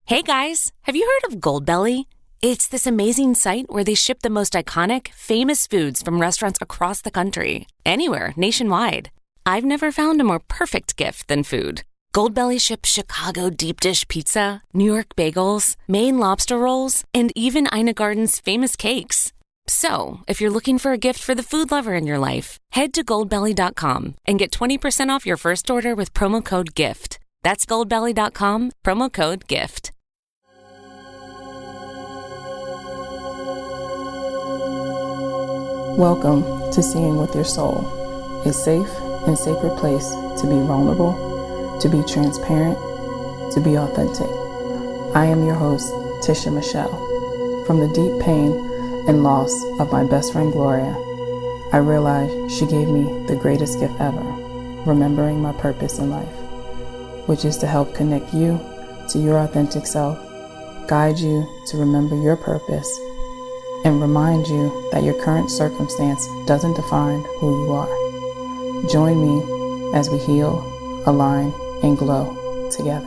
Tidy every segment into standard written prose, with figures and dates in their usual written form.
Hey guys, have you heard of Goldbelly? It's this amazing site where they ship the most iconic, famous foods from restaurants across the country, anywhere nationwide. I've never found a more perfect gift than food. Goldbelly ships Chicago deep dish pizza, New York bagels, Maine lobster rolls, and even Ina Garden's famous cakes. So, if you're looking for a gift for the food lover in your life, head to goldbelly.com and get 20% off your first order with promo code GIFT. That's goldbelly.com, promo code GIFT. Welcome to Seeing with Your Soul, a safe and sacred place to be vulnerable, to be transparent, to be authentic. I am your host, Tisha Michelle. From the deep pain and loss of my best friend Gloria, I realized she gave me the greatest gift ever, remembering my purpose in life, which is to help connect you to your authentic self, guide you to remember your purpose, and remind you that your current circumstance doesn't define who you are. Join me as we heal, align, and glow together.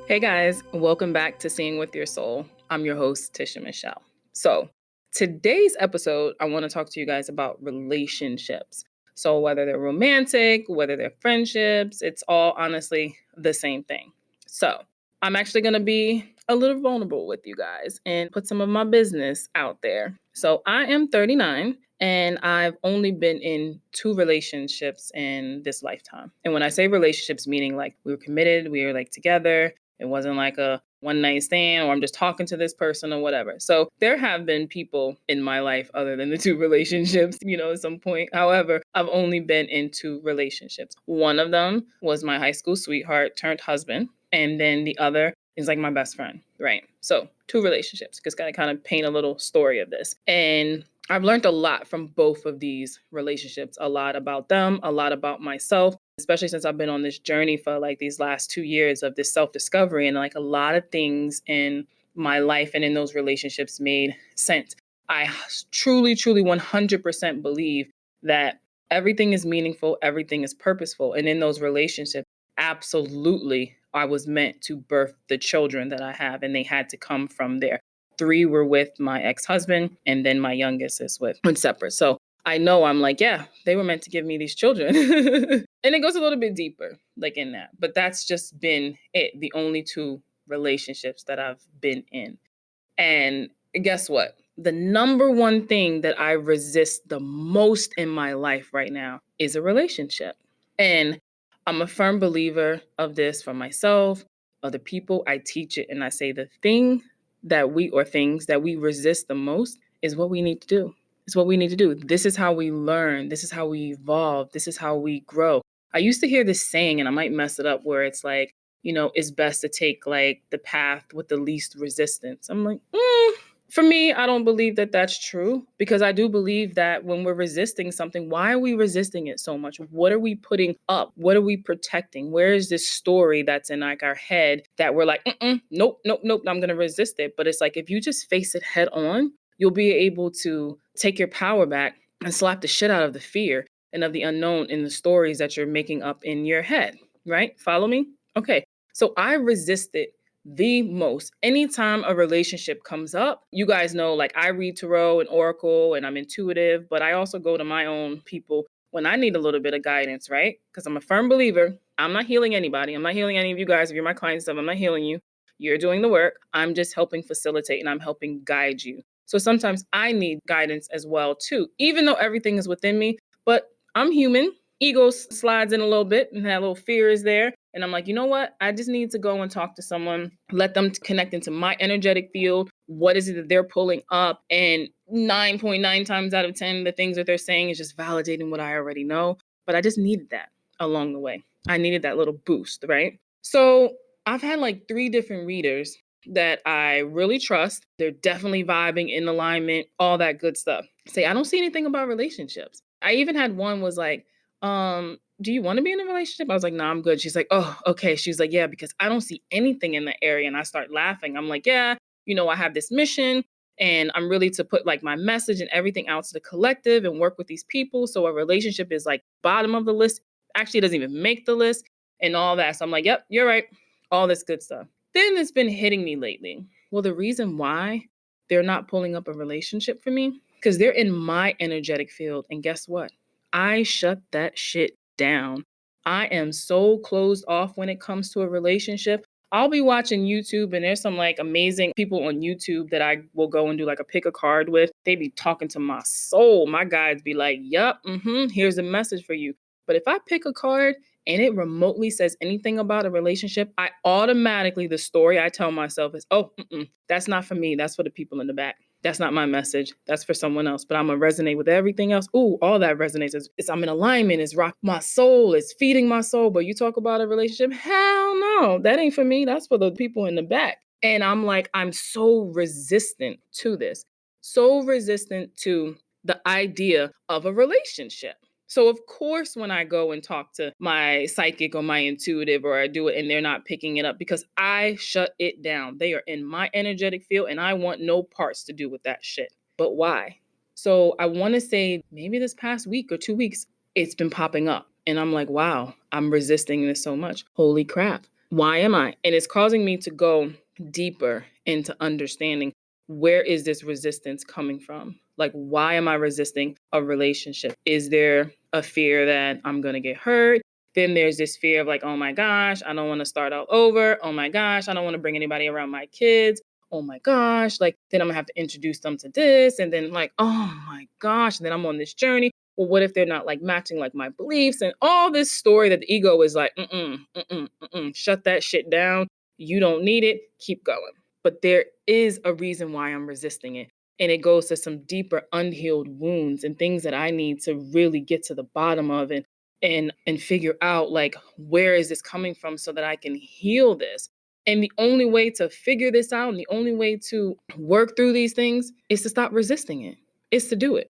Hey guys, welcome back to Seeing with Your Soul. I'm your host, Tisha Michelle. So today's episode, I want to talk to you guys about relationships. So whether they're romantic, whether they're friendships, it's all honestly the same thing. So I'm actually going to be a little vulnerable with you guys and put some of my business out there. So I am 39 and I've only been in 2 relationships in this lifetime. And when I say relationships, meaning like we were committed, we were like together. It wasn't like a one night stand or I'm just talking to this person or whatever. So there have been people in my life other than the 2 relationships, at some point. However, I've only been in 2 relationships. One of them was my high school sweetheart turned husband. And then the other is like my best friend, right? So 2 relationships, because I kind of paint a little story of this. And I've learned a lot from both of these relationships, a lot about them, a lot about myself, especially since I've been on this journey for like these last 2 years of this self-discovery, and like a lot of things in my life and in those relationships made sense. I truly, truly 100% believe that everything is meaningful, everything is purposeful. And in those relationships, absolutely, I was meant to birth the children that I have, and they had to come from there. 3 were with my ex-husband, and then my youngest is with separate. So I know I'm like, yeah, they were meant to give me these children. And it goes a little bit deeper, like in that. But that's just been it, the only 2 relationships that I've been in. And guess what? The number one thing that I resist the most in my life right now is a relationship. And I'm a firm believer of this for myself, other people. I teach it and I say the things that we resist the most is what we need to do. It's what we need to do. This is how we learn. This is how we evolve. This is how we grow. I used to hear this saying, and I might mess it up, where it's like, it's best to take like the path with the least resistance. I'm like, for me, I don't believe that that's true, because I do believe that when we're resisting something, why are we resisting it so much? What are we putting up? What are we protecting? Where is this story that's in like our head that we're like, nope, I'm going to resist it. But it's like, if you just face it head on, you'll be able to take your power back and slap the shit out of the fear and of the unknown in the stories that you're making up in your head, right? Follow me? Okay. So I resist it the most. Anytime a relationship comes up, you guys know, like I read tarot and oracle and I'm intuitive, but I also go to my own people when I need a little bit of guidance, right? Because I'm a firm believer. I'm not healing anybody. I'm not healing any of you guys. If you're my clients, I'm not healing you. You're doing the work. I'm just helping facilitate and I'm helping guide you. So sometimes I need guidance as well too, even though everything is within me, but I'm human. Ego slides in a little bit and that little fear is there. And I'm like, you know what? I just need to go and talk to someone, let them connect into my energetic field. What is it that they're pulling up? And 9.9 times out of 10, the things that they're saying is just validating what I already know. But I just needed that along the way. I needed that little boost, right? So I've had like 3 different readers that I really trust. They're definitely vibing, in alignment, all that good stuff. Say, I don't see anything about relationships. I even had one was like, do you want to be in a relationship? I was like, no, I'm good. She's like, oh, okay. She's like, yeah, because I don't see anything in the area. And I start laughing. I'm like, yeah, I have this mission and I'm really to put like my message and everything out to the collective and work with these people. So a relationship is like bottom of the list. Actually, it doesn't even make the list and all that. So I'm like, yep, you're right. all this good stuff. Then it's been hitting me lately. Well, the reason why they're not pulling up a relationship for me, because they're in my energetic field. And guess what? I shut that shit down. I am so closed off when it comes to a relationship. I'll be watching YouTube and there's some like amazing people on YouTube that I will go and do like a pick a card with. They be talking to my soul. My guides be like, yup, here's a message for you. But if I pick a card and it remotely says anything about a relationship, I automatically, the story I tell myself is, that's not for me. That's for the people in the back. That's not my message. That's for someone else. But I'm going to resonate with everything else. Ooh, all that resonates. I'm in alignment. It's rock my soul. It's feeding my soul. But you talk about a relationship? Hell no. That ain't for me. That's for the people in the back. And I'm like, I'm so resistant to this. So resistant to the idea of a relationship. So of course, when I go and talk to my psychic or my intuitive, or I do it and they're not picking it up, because I shut it down. They are in my energetic field and I want no parts to do with that shit. But why? So I want to say maybe this past week or 2 weeks, it's been popping up. And I'm like, wow, I'm resisting this so much. Holy crap. Why am I? And it's causing me to go deeper into understanding, where is this resistance coming from? Like, why am I resisting a relationship? Is there a fear that I'm going to get hurt? Then there's this fear of like, oh my gosh, I don't want to start all over. Oh my gosh, I don't want to bring anybody around my kids. Oh my gosh, like then I'm gonna have to introduce them to this. And then like, oh my gosh, and then I'm on this journey. Well, what if they're not like matching like my beliefs and all this story that the ego is like, shut that shit down. You don't need it. Keep going. But there is a reason why I'm resisting it. And it goes to some deeper unhealed wounds and things that I need to really get to the bottom of and figure out like, where is this coming from so that I can heal this? And the only way to figure this out and the only way to work through these things is to stop resisting it. It's to do it.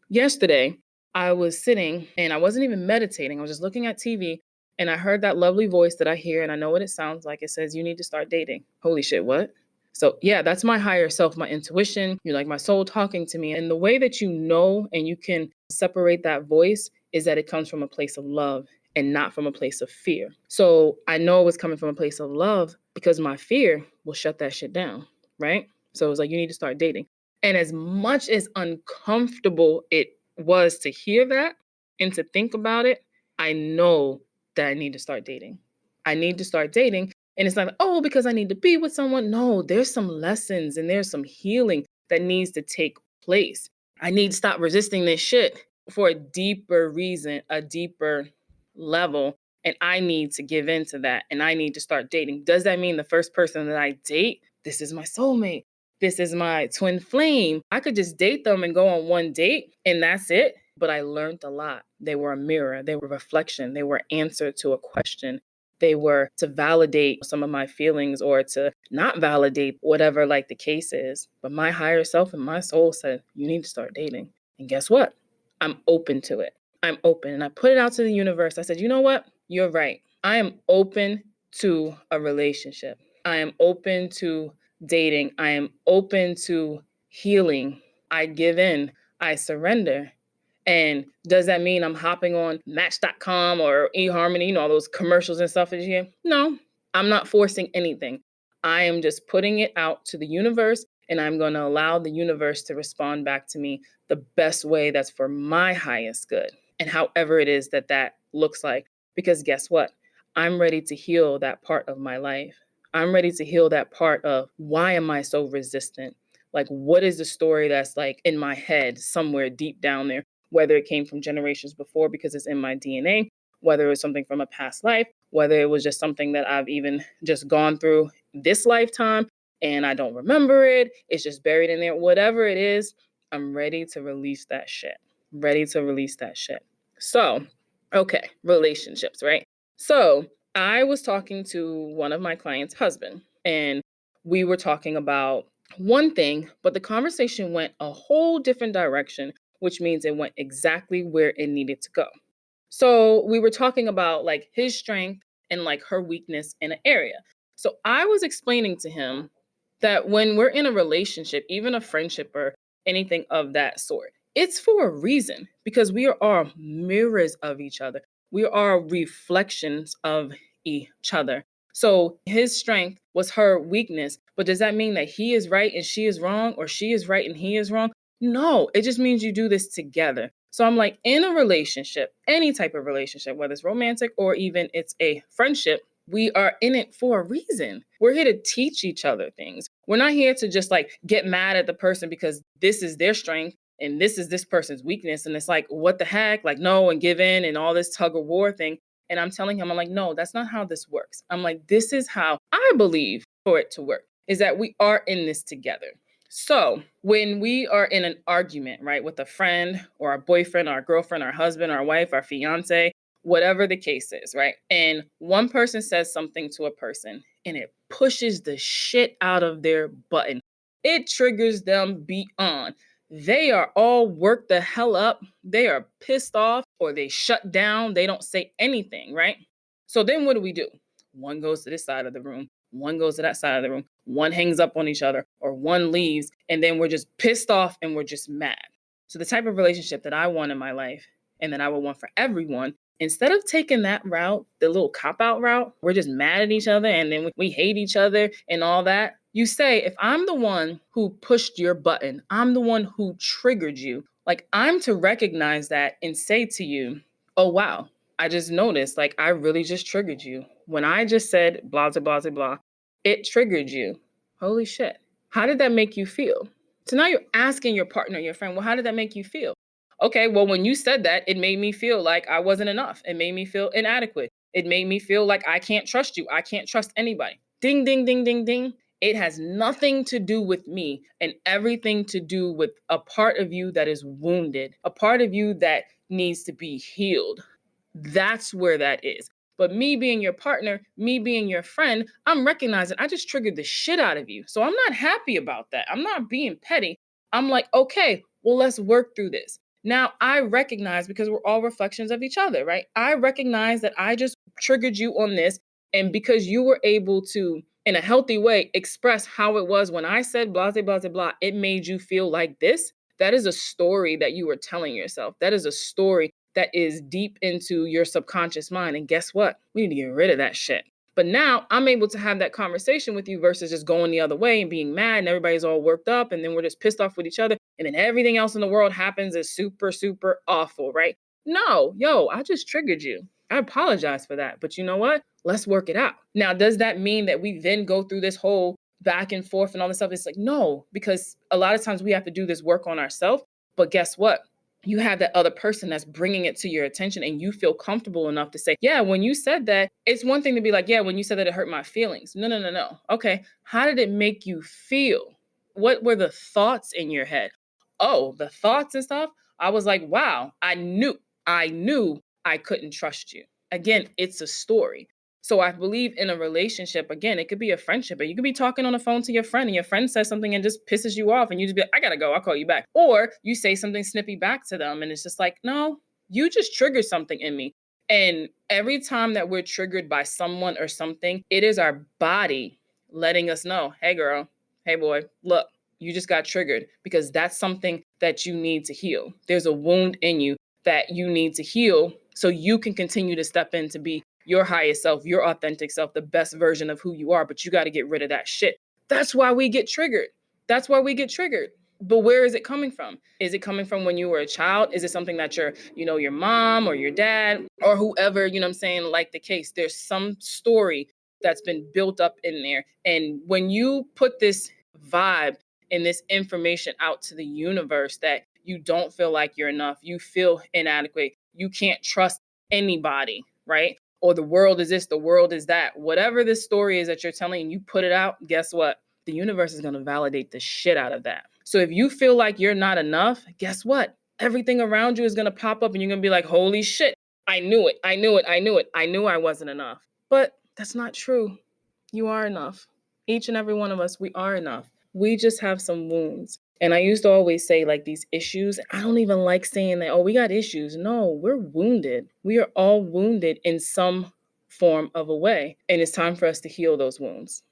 Yesterday, I was sitting and I wasn't even meditating. I was just looking at TV and I heard that lovely voice that I hear and I know what it sounds like. It says, you need to start dating. Holy shit, what? So yeah, that's my higher self, my intuition. You're like my soul talking to me. And the way that you know and you can separate that voice is that it comes from a place of love and not from a place of fear. So I know it was coming from a place of love because my fear will shut that shit down, right? So it was like, you need to start dating. And as much as uncomfortable it was to hear that and to think about it, I know that I need to start dating. I need to start dating. And it's not, oh, because I need to be with someone. No, there's some lessons and there's some healing that needs to take place. I need to stop resisting this shit for a deeper reason, a deeper level. And I need to give in to that. And I need to start dating. Does that mean the first person that I date, this is my soulmate? This is my twin flame? I could just date them and go on one date and that's it. But I learned a lot. They were a mirror. They were a reflection. They were answer to a question. They were to validate some of my feelings or to not validate whatever like the case is. But my higher self and my soul said, you need to start dating. And guess what? I'm open to it. I'm open. And I put it out to the universe. I said, you know what? You're right. I am open to a relationship. I am open to dating. I am open to healing. I give in. I surrender. And does that mean I'm hopping on Match.com or eHarmony, all those commercials and stuff that you hear? No, I'm not forcing anything. I am just putting it out to the universe and I'm going to allow the universe to respond back to me the best way that's for my highest good. And however it is that that looks like, because guess what? I'm ready to heal that part of my life. I'm ready to heal that part of why am I so resistant? Like, what is the story that's like in my head somewhere deep down there? Whether it came from generations before because it's in my DNA, whether it was something from a past life, whether it was just something that I've even just gone through this lifetime and I don't remember it, it's just buried in there, whatever it is, I'm ready to release that shit. Ready to release that shit. So, okay, relationships, right? So I was talking to one of my clients' husband and we were talking about one thing, but the conversation went a whole different direction, which means it went exactly where it needed to go. So we were talking about like his strength and like her weakness in an area. So I was explaining to him that when we're in a relationship, even a friendship or anything of that sort, it's for a reason because we are mirrors of each other. We are reflections of each other. So his strength was her weakness. But does that mean that he is right and she is wrong, or she is right and he is wrong? No, it just means you do this together. So I'm like, in a relationship, any type of relationship, whether it's romantic or even it's a friendship, we are in it for a reason. We're here to teach each other things. We're not here to just like get mad at the person because this is their strength and this is this person's weakness. And it's like, what the heck? Like, no, and give in and all this tug of war thing. And I'm telling him, I'm like, no, that's not how this works. I'm like, this is how I believe for it to work, is that we are in this together. So when we are in an argument, right, with a friend or our boyfriend, our girlfriend, our husband, our wife, our fiance, whatever the case is, right? And one person says something to a person and it pushes the shit out of their button. It triggers them beyond. They are all worked the hell up. They are pissed off or they shut down. They don't say anything, right? So then what do? One goes to this side of the room. One goes to that side of the room. One hangs up on each other or one leaves. And then we're just pissed off and we're just mad. So the type of relationship that I want in my life and that I would want for everyone, instead of taking that route, the little cop-out route, we're just mad at each other and then we hate each other and all that. You say, if I'm the one who pushed your button, I'm the one who triggered you, like I'm to recognize that and say to you, oh, wow, I just noticed, like I really just triggered you. When I just said blah, blah, blah, blah, it triggered you. Holy shit. How did that make you feel? So now you're asking your partner, your friend, well, how did that make you feel? Okay, well, when you said that, it made me feel like I wasn't enough. It made me feel inadequate. It made me feel like I can't trust you. I can't trust anybody. Ding, ding, ding, ding, ding. It has nothing to do with me and everything to do with a part of you that is wounded, a part of you that needs to be healed. That's where that is. But me being your partner, me being your friend, I'm recognizing I just triggered the shit out of you. So I'm not happy about that. I'm not being petty. I'm like, okay, well, let's work through this. Now I recognize, because we're all reflections of each other, right? I recognize that I just triggered you on this. And because you were able to, in a healthy way, express how it was when I said blah, blah, blah, blah, it made you feel like this. That is a story that you were telling yourself. That is a story that is deep into your subconscious mind. And guess what? We need to get rid of that shit. But now I'm able to have that conversation with you versus just going the other way and being mad and everybody's all worked up and then we're just pissed off with each other. And then everything else in the world happens is super, super awful, right? No, I just triggered you. I apologize for that. But you know what? Let's work it out. Now, does that mean that we then go through this whole back and forth and all this stuff? It's like, no, because a lot of times we have to do this work on ourselves. But guess what? You have that other person that's bringing it to your attention and you feel comfortable enough to say, yeah, when you said that, it's one thing to be like, yeah, when you said that it hurt my feelings. No. Okay. How did it make you feel? What were the thoughts in your head? Oh, the thoughts and stuff. I was like, wow, I knew I couldn't trust you. Again, it's a story. So I believe in a relationship, again, it could be a friendship, but you could be talking on the phone to your friend and your friend says something and just pisses you off and you just be like, I gotta go, I'll call you back. Or you say something snippy back to them and it's just like, no, you just triggered something in me. And every time that we're triggered by someone or something, it is our body letting us know, hey girl, hey boy, look, you just got triggered because that's something that you need to heal. There's a wound in you that you need to heal so you can continue to step in to be your highest self, your authentic self, the best version of who you are, but you got to get rid of that shit. That's why we get triggered. But where is it coming from? Is it coming from when you were a child? Is it something that your mom or your dad or whoever, like the case, there's some story that's been built up in there. And when you put this vibe and this information out to the universe that you don't feel like you're enough, you feel inadequate, you can't trust anybody, right? Or the world is this, the world is that. Whatever this story is that you're telling and you put it out, guess what? The universe is going to validate the shit out of that. So if you feel like you're not enough, guess what? Everything around you is going to pop up and you're going to be like, holy shit, I knew it. I knew I wasn't enough. But that's not true. You are enough. Each and every one of us, we are enough. We just have some wounds. And I used to always say like these issues, I don't even like saying that, oh, we got issues. No, we're wounded. We are all wounded in some form of a way. And it's time for us to heal those wounds.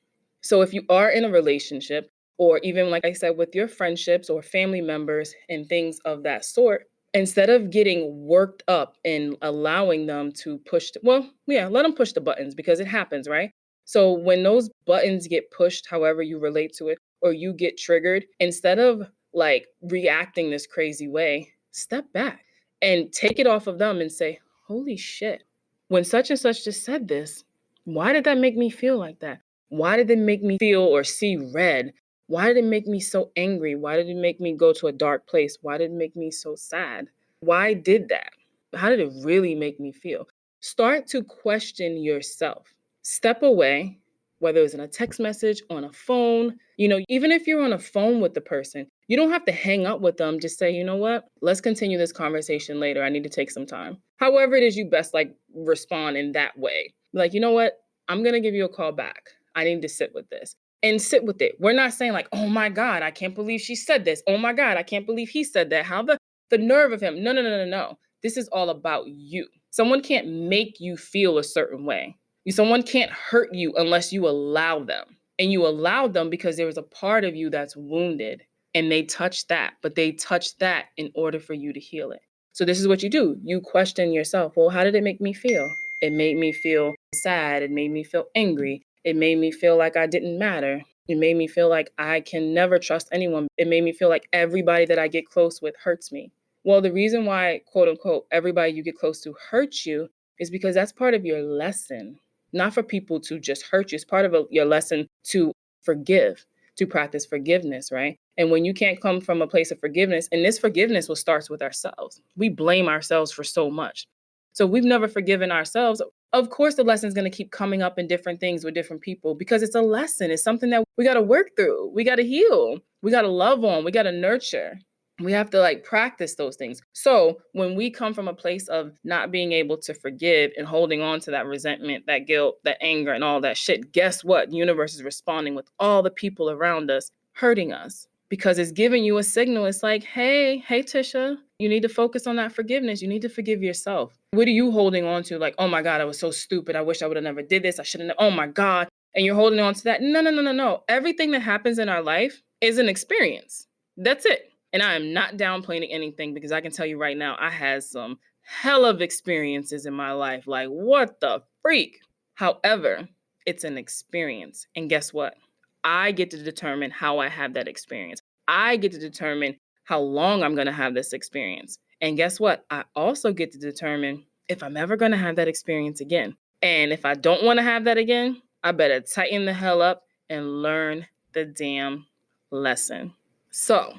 So if you are in a relationship, or even like I said, with your friendships or family members and things of that sort, instead of getting worked up and allowing them to let them push the buttons because it happens, right? So when those buttons get pushed, however you relate to it, or you get triggered, instead of like reacting this crazy way, step back and take it off of them and say, holy shit, when such and such just said this, why did that make me feel like that? Why did it make me feel or see red? Why did it make me so angry? Why did it make me go to a dark place? Why did it make me so sad? Why did that? How did it really make me feel? Start to question yourself. Step away, whether it's in a text message, on a phone, even if you're on a phone with the person, you don't have to hang up with them. Just say, you know what? Let's continue this conversation later. I need to take some time. However it is you best respond in that way. Like, you know what? I'm going to give you a call back. I need to sit with this. And sit with it. We're not saying like, oh my God, I can't believe she said this. Oh my God, I can't believe he said that. How the nerve of him. No. This is all about you. Someone can't make you feel a certain way. Someone can't hurt you unless you allow them. And you allow them because there was a part of you that's wounded and they touched that, but they touched that in order for you to heal it. So this is what you do. You question yourself. Well, how did it make me feel? It made me feel sad. It made me feel angry. It made me feel like I didn't matter. It made me feel like I can never trust anyone. It made me feel like everybody that I get close with hurts me. Well, the reason why, quote unquote, everybody you get close to hurts you is because that's part of your lesson. Not for people to just hurt you. It's part of your lesson to forgive, to practice forgiveness, right? And when you can't come from a place of forgiveness, and this forgiveness will start with ourselves. We blame ourselves for so much. So we've never forgiven ourselves. Of course, the lesson is going to keep coming up in different things with different people because it's a lesson. It's something that we got to work through. We got to heal. We got to love on. We got to nurture. We have to practice those things. So when we come from a place of not being able to forgive and holding on to that resentment, that guilt, that anger, and all that shit, guess what? The universe is responding with all the people around us hurting us because it's giving you a signal. It's like, hey, Tisha, you need to focus on that forgiveness. You need to forgive yourself. What are you holding on to? Like, oh my God, I was so stupid. I wish I would have never did this. I shouldn't have. Oh my God. And you're holding on to that. No. Everything that happens in our life is an experience. That's it. And I am not downplaying anything because I can tell you right now, I had some hell of experiences in my life. Like, what the freak? However, it's an experience. And guess what? I get to determine how I have that experience. I get to determine how long I'm going to have this experience. And guess what? I also get to determine if I'm ever going to have that experience again. And if I don't want to have that again, I better tighten the hell up and learn the damn lesson. So,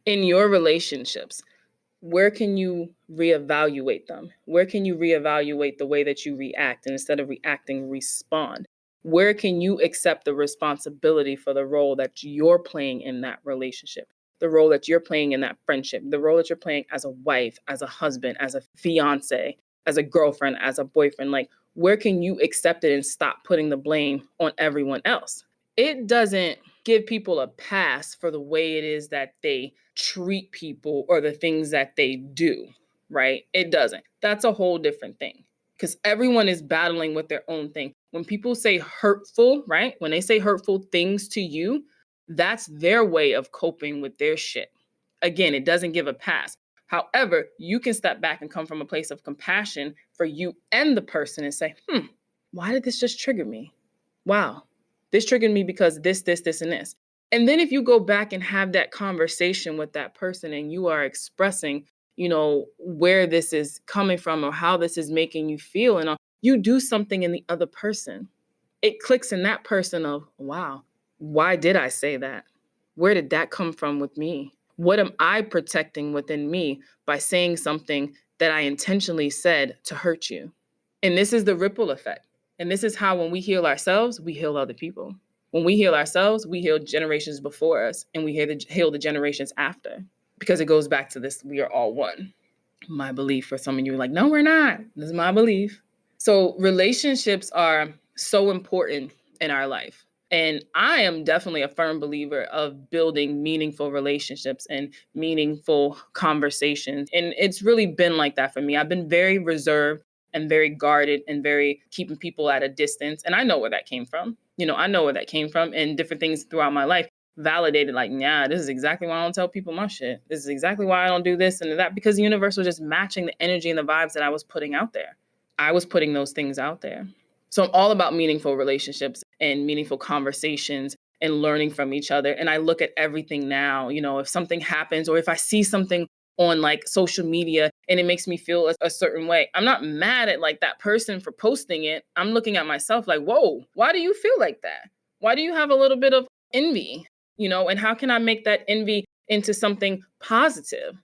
in your relationships, where can you reevaluate them? Where can you reevaluate the way that you react and instead of reacting, respond? Where can you accept the responsibility for the role that you're playing in that relationship, the role that you're playing in that friendship, the role that you're playing as a wife, as a husband, as a fiance, as a girlfriend, as a boyfriend? Where can you accept it and stop putting the blame on everyone else? It doesn't give people a pass for the way it is that they treat people or the things that they do, right? It doesn't. That's a whole different thing because everyone is battling with their own thing. When people say hurtful, right? When they say hurtful things to you, that's their way of coping with their shit. Again, it doesn't give a pass. However, you can step back and come from a place of compassion for you and the person and say, why did this just trigger me? Wow. This triggered me because this, and this. And then if you go back and have that conversation with that person and you are expressing, where this is coming from or how this is making you feel, and you do something in the other person, it clicks in that person of, wow, why did I say that? Where did that come from with me? What am I protecting within me by saying something that I intentionally said to hurt you? And this is the ripple effect. And this is how when we heal ourselves, we heal other people. When we heal ourselves, we heal generations before us and we heal the generations after. Because it goes back to this, we are all one. My belief. For some of you, no, we're not. This is my belief. So relationships are so important in our life. And I am definitely a firm believer of building meaningful relationships and meaningful conversations. And it's really been like that for me. I've been very reserved and very guarded and very keeping people at a distance. And I know where that came from. I know where that came from, and different things throughout my life validated this is exactly why I don't tell people my shit. This is exactly why I don't do this and that, because the universe was just matching the energy and the vibes that I was putting out there. I was putting those things out there. So I'm all about meaningful relationships and meaningful conversations and learning from each other. And I look at everything now, if something happens or if I see something on like social media and it makes me feel a certain way, I'm not mad at like that person for posting it. I'm looking at myself like, whoa, why do you feel like that? Why do you have a little bit of envy? And how can I make that envy into something positive?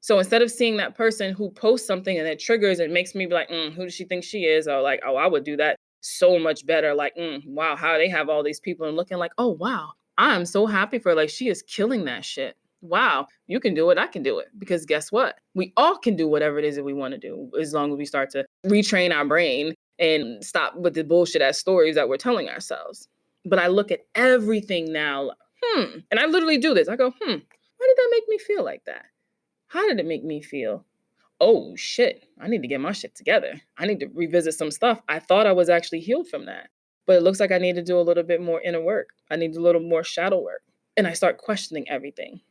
So instead of seeing that person who posts something and it triggers, it makes me be like, who does she think she is? Or like, oh, I would do that so much better. Like, wow, how they have all these people and looking like, oh, wow, I'm so happy for her. Like, she is killing that shit. Wow, you can do it. I can do it. Because guess what? We all can do whatever it is that we want to do as long as we start to retrain our brain and stop with the bullshit ass stories that we're telling ourselves. But I look at everything now, and I literally do this. I go, why did that make me feel like that? How did it make me feel? Oh shit, I need to get my shit together. I need to revisit some stuff. I thought I was actually healed from that, but it looks like I need to do a little bit more inner work. I need a little more shadow work. And I start questioning everything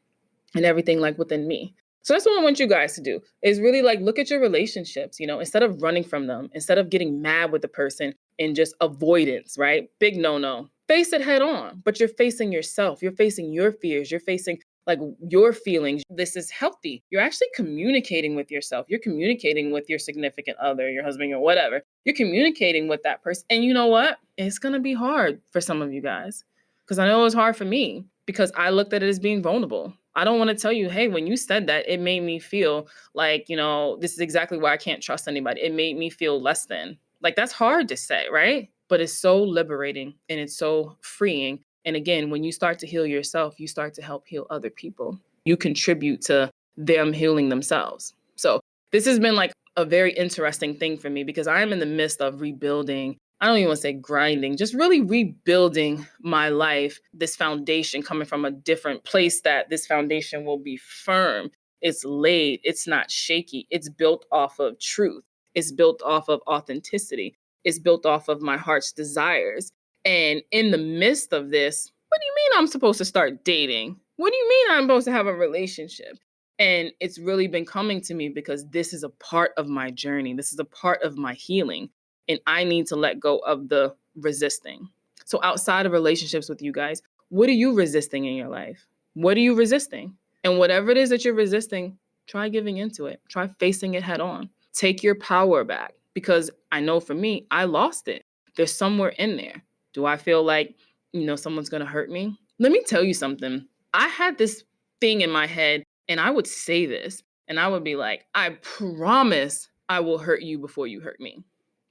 and everything like within me. So that's what I want you guys to do is really like look at your relationships, instead of running from them, instead of getting mad with the person and just avoidance, right? Big no. Face it head on, but you're facing yourself. You're facing your fears. You're facing like your feelings. This is healthy. You're actually communicating with yourself. You're communicating with your significant other, your husband or whatever. You're communicating with that person. And you know what? It's going to be hard for some of you guys because I know it was hard for me because I looked at it as being vulnerable. I don't want to tell you, hey, when you said that, it made me feel like, this is exactly why I can't trust anybody. It made me feel less than. Like, that's hard to say, right? But it's so liberating and it's so freeing. And again, when you start to heal yourself, you start to help heal other people. You contribute to them healing themselves. So this has been like a very interesting thing for me because I am in the midst of rebuilding. I don't even want to say grinding, just really rebuilding my life, this foundation coming from a different place that this foundation will be firm. It's laid. It's not shaky. It's built off of truth. It's built off of authenticity. It's built off of my heart's desires. And in the midst of this, what do you mean I'm supposed to start dating? What do you mean I'm supposed to have a relationship? And it's really been coming to me because this is a part of my journey. This is a part of my healing. And I need to let go of the resisting. So outside of relationships with you guys, what are you resisting in your life? What are you resisting? And whatever it is that you're resisting, try giving into it. Try facing it head on. Take your power back because I know for me, I lost it. There's somewhere in there. Do I feel like, someone's going to hurt me? Let me tell you something. I had this thing in my head and I would say this and I would be like, I promise I will hurt you before you hurt me.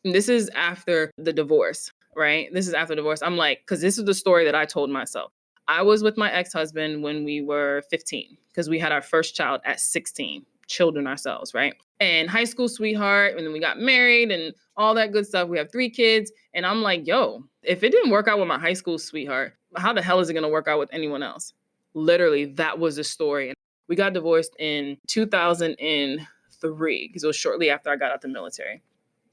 And this is after the divorce, right? This is after divorce. I'm like, because this is the story that I told myself. I was with my ex-husband when we were 15 because we had our first child at 16, children ourselves, right? And high school sweetheart, and then we got married and all that good stuff. We have 3 kids. And I'm like, yo, if it didn't work out with my high school sweetheart, how the hell is it going to work out with anyone else? Literally, that was the story. And we got divorced in 2003 because it was shortly after I got out the military.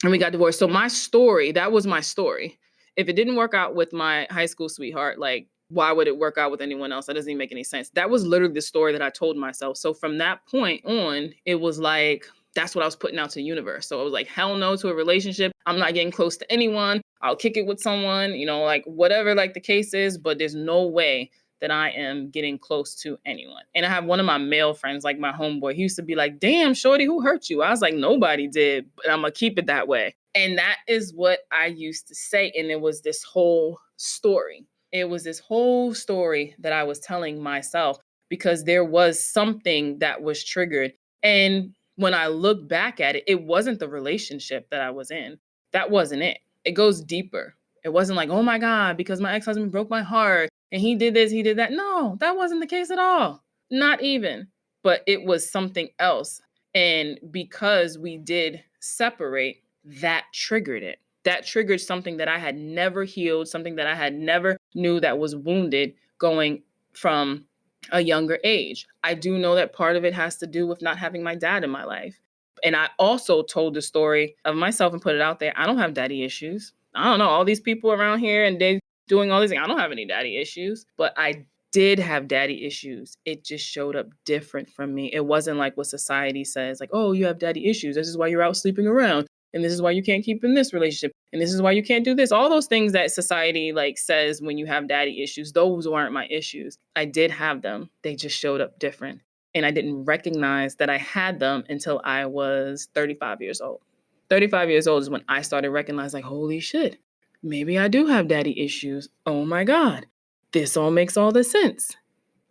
And we got divorced. So my story, that was my story. If it didn't work out with my high school sweetheart, like, why would it work out with anyone else? That doesn't even make any sense. That was literally the story that I told myself. So from that point on, it was like, that's what I was putting out to the universe. So I was like, hell no to a relationship. I'm not getting close to anyone. I'll kick it with someone, like whatever like the case is, but there's no way that I am getting close to anyone. And I have one of my male friends, like my homeboy, he used to be like, damn, shorty, who hurt you? I was like, nobody did, but I'm gonna keep it that way. And that is what I used to say. And it was this whole story. It was this whole story that I was telling myself because there was something that was triggered. And when I look back at it, it wasn't the relationship that I was in. That wasn't it. It goes deeper. It wasn't like, oh my God, because my ex-husband broke my heart and he did this, he did that. No, that wasn't the case at all. Not even. But it was something else. And because we did separate, that triggered it. That triggered something that I had never healed, something that I had never knew that was wounded going from a younger age. I do know that part of it has to do with not having my dad in my life. And I also told the story of myself and put it out there. I don't have daddy issues. I don't know, all these people around here and they doing all these things. I don't have any daddy issues, but I did have daddy issues. It just showed up different from me. It wasn't like what society says, like, oh, you have daddy issues. This is why you're out sleeping around. And this is why you can't keep in this relationship. And this is why you can't do this. All those things that society like says when you have daddy issues, those weren't my issues. I did have them. They just showed up different. And I didn't recognize that I had them until I was 35 years old. 35 years old is when I started recognizing, like, holy shit, maybe I do have daddy issues. Oh my God, this all makes all the sense.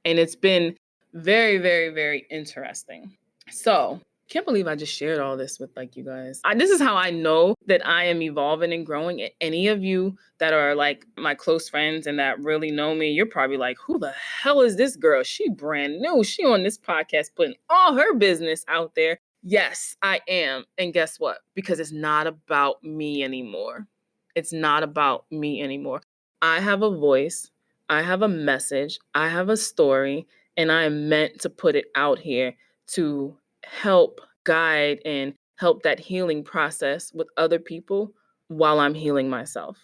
And it's been very, very, very interesting. So can't believe I just shared all this with like you guys. This is how I know that I am evolving and growing. Any of you that are like my close friends and that really know me, you're probably like, who the hell is this girl? She brand new. She on this podcast putting all her business out there. Yes, I am. And guess what? Because it's not about me anymore. It's not about me anymore. I have a voice. I have a message. I have a story. And I am meant to put it out here to help guide and help that healing process with other people while I'm healing myself.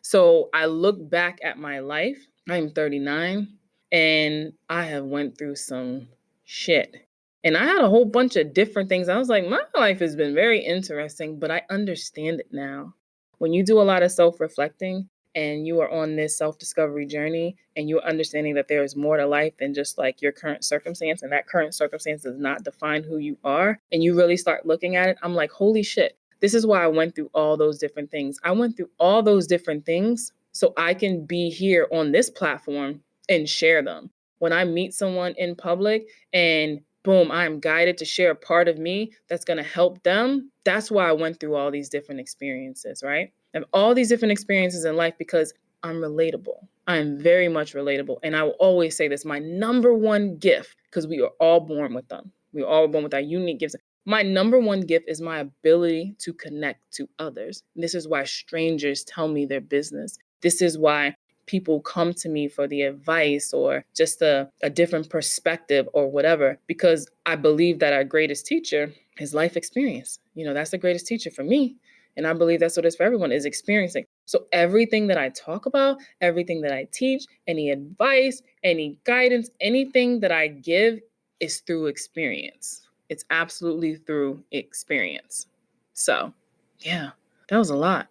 So I look back at my life. I'm 39 and I have went through some shit. And I had a whole bunch of different things. I was like, my life has been very interesting, but I understand it now. When you do a lot of self-reflecting and you are on this self-discovery journey and you're understanding that there is more to life than just like your current circumstance, and that current circumstance does not define who you are, and you really start looking at it, I'm like, holy shit, this is why I went through all those different things. I went through all those different things so I can be here on this platform and share them. When I meet someone in public and boom, I'm guided to share a part of me that's going to help them. That's why I went through all these different experiences, right? I have all these different experiences in life because I'm relatable. I'm very much relatable. And I will always say this, my number one gift, because we are all born with them. We are all born with our unique gifts. My number one gift is my ability to connect to others. And this is why strangers tell me their business. This is why people come to me for the advice or just a different perspective or whatever, because I believe that our greatest teacher is life experience. You know, that's the greatest teacher for me. And I believe that's what it is for everyone, is experiencing. So everything that I talk about, everything that I teach, any advice, any guidance, anything that I give is through experience. It's absolutely through experience. So yeah, that was a lot.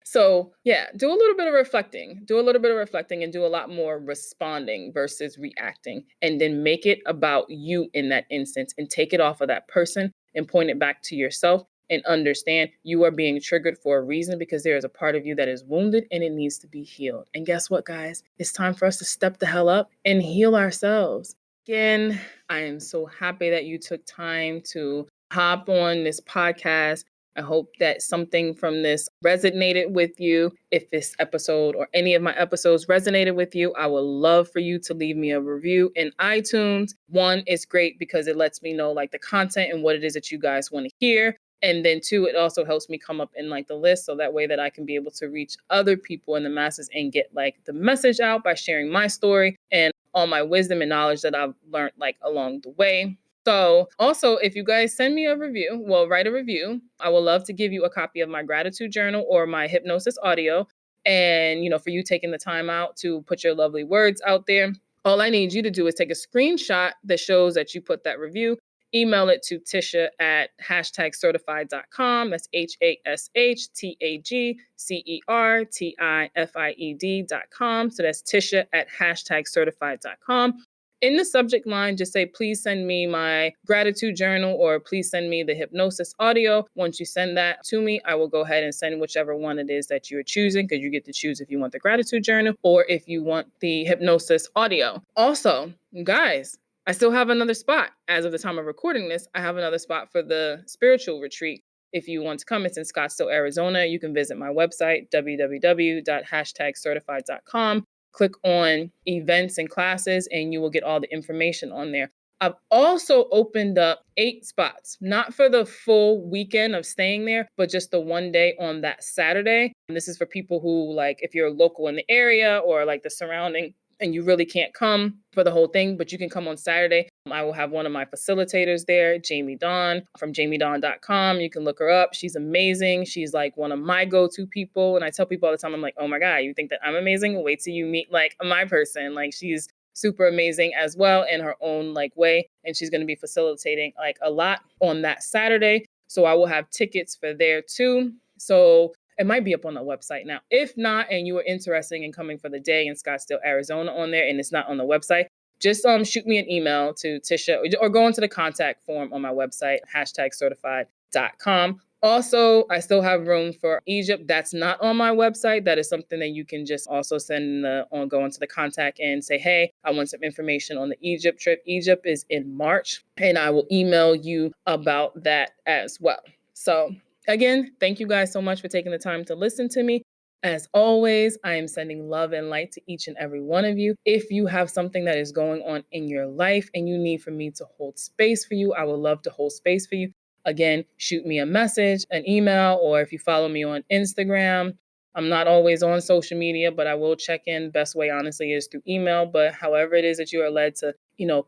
So yeah, do a little bit of reflecting, and do a lot more responding versus reacting, and then make it about you in that instance and take it off of that person and point it back to yourself and understand you are being triggered for a reason because there is a part of you that is wounded and it needs to be healed. And guess what, guys? It's time for us to step the hell up and heal ourselves. Again, I am so happy that you took time to hop on this podcast. I hope that something from this resonated with you. If this episode or any of my episodes resonated with you, I would love for you to leave me a review in iTunes. One, it's great because it lets me know like the content and what it is that you guys want to hear. And then two, it also helps me come up in like the list so that way that I can be able to reach other people in the masses and get like the message out by sharing my story and all my wisdom and knowledge that I've learned like along the way. So also, if you guys send me a review, write a review. I would love to give you a copy of my gratitude journal or my hypnosis audio. And, you know, for you taking the time out to put your lovely words out there, all I need you to do is take a screenshot that shows that you put that review. Email it to Tisha at #certified.com. That's HASHTAGCERTIFIED.com. So that's Tisha at #certified.com. In the subject line, just say, please send me my gratitude journal or please send me the hypnosis audio. Once you send that to me, I will go ahead and send whichever one it is that you're choosing, because you get to choose if you want the gratitude journal or if you want the hypnosis audio. Also, guys, I still have another spot. As of the time of recording this, I have another spot for the spiritual retreat. If you want to come, it's in Scottsdale, Arizona. You can visit my website, www.certified.com. Click on events and classes, and you will get all the information on there. I've also opened up 8 spots, not for the full weekend of staying there, but just the one day on that Saturday. And this is for people who, like, if you're local in the area or like the surrounding and you really can't come for the whole thing, but you can come on Saturday. I will have one of my facilitators there, Jamie Dawn from jamiedawn.com. You can look her up. She's amazing. She's like one of my go-to people. And I tell people all the time, I'm like, oh my God, you think that I'm amazing? Wait till you meet like my person. Like, she's super amazing as well in her own like way. And she's going to be facilitating like a lot on that Saturday. So I will have tickets for there too. So it might be up on the website now. If not, and you are interested in coming for the day in Scottsdale, Arizona on there, and it's not on the website, just shoot me an email to Tisha or go into the contact form on my website, #certified.com. Also, I still have room for Egypt. That's not on my website. That is something that you can just also go into the contact and say, hey, I want some information on the Egypt trip. Egypt is in March, and I will email you about that as well. So again, thank you guys so much for taking the time to listen to me. As always, I am sending love and light to each and every one of you. If you have something that is going on in your life and you need for me to hold space for you, I would love to hold space for you. Again, shoot me a message, an email, or if you follow me on Instagram. I'm not always on social media, but I will check in. Best way, honestly, is through email. But however it is that you are led to,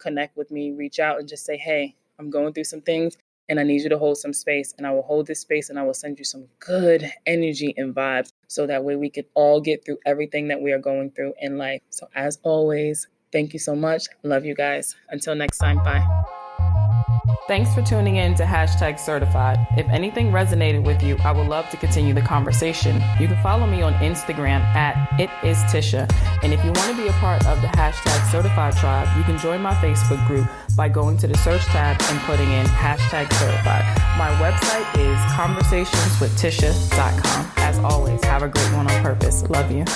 connect with me, reach out and just say, hey, I'm going through some things and I need you to hold some space, and I will hold this space and I will send you some good energy and vibes so that way we could all get through everything that we are going through in life. So as always, thank you so much. Love you guys. Until next time, bye. Thanks for tuning in to #certified. If anything resonated with you, I would love to continue the conversation. You can follow me on Instagram @itistisha. And if you want to be a part of the #certified tribe, you can join my Facebook group by going to the search tab and putting in #certified. My website is conversationswithtisha.com. As always, have a great one on purpose. Love you.